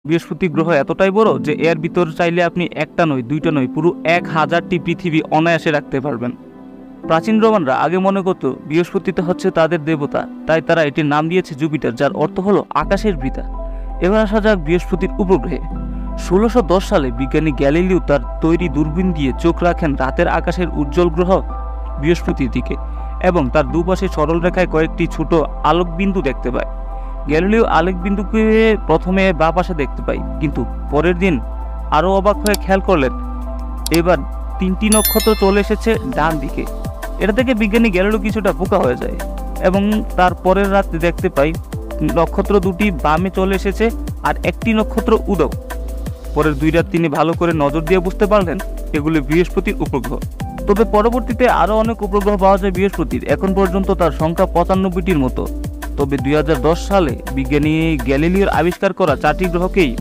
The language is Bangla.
বৃহস্পতি গ্রহ এতটাই বড় যে এর ভিতর চাইলে আপনি একটা নয় দুইটা নয় পুরো 1000টি পৃথিবী অনায়াসে রাখতে পারবেন। প্রাচীন রোমানরা আগে মনে করত বৃহস্পতিতে হচ্ছে তাদের দেবতা, তাই তারা এটির নাম দিয়েছে জুপিটার, যার অর্থ হলো আকাশের পিতা। এবার আসা যাক বৃহস্পতির উপগ্রহে। 1610 সালে বিজ্ঞানী গ্যালিলিও তার তৈরি দূরবীন দিয়ে চোখ রাখেন রাতের আকাশের উজ্জ্বল গ্রহ বৃহস্পতির দিকে এবং তার দুপাশে সরল রেখায় কয়েকটি ছোট আলোকবিন্দু দেখতে পায়। গ্যালিলিও আলোকবিন্দুকে প্রথমে বাঁ পাশে দেখতে পায়, কিন্তু পরের দিন আরও অবাক হয়ে খেয়াল করলেন এবার 3টি নক্ষত্র চলে এসেছে ডান দিকে। এটা থেকে বিজ্ঞানী গ্যালিলিও কিছুটা বোকা হয়ে যায় এবং তার পরের রাতে দেখতে পাই নক্ষত্র দুটি বামে চলে এসেছে আর একটি নক্ষত্র উদয়। পরের 2 রাত তিনি ভালো করে নজর দিয়ে বুঝতে পারলেন এগুলি বৃহস্পতির উপগ্রহ। তবে পরবর্তীতে আরও অনেক উপগ্রহ পাওয়া যায় বৃহস্পতির, এখন পর্যন্ত তার সংখ্যা 95টির মতো। তবে 2010 সালে বিজ্ঞানী গ্যালিলিওর আবিষ্কার করা 4টি গ্রহকেই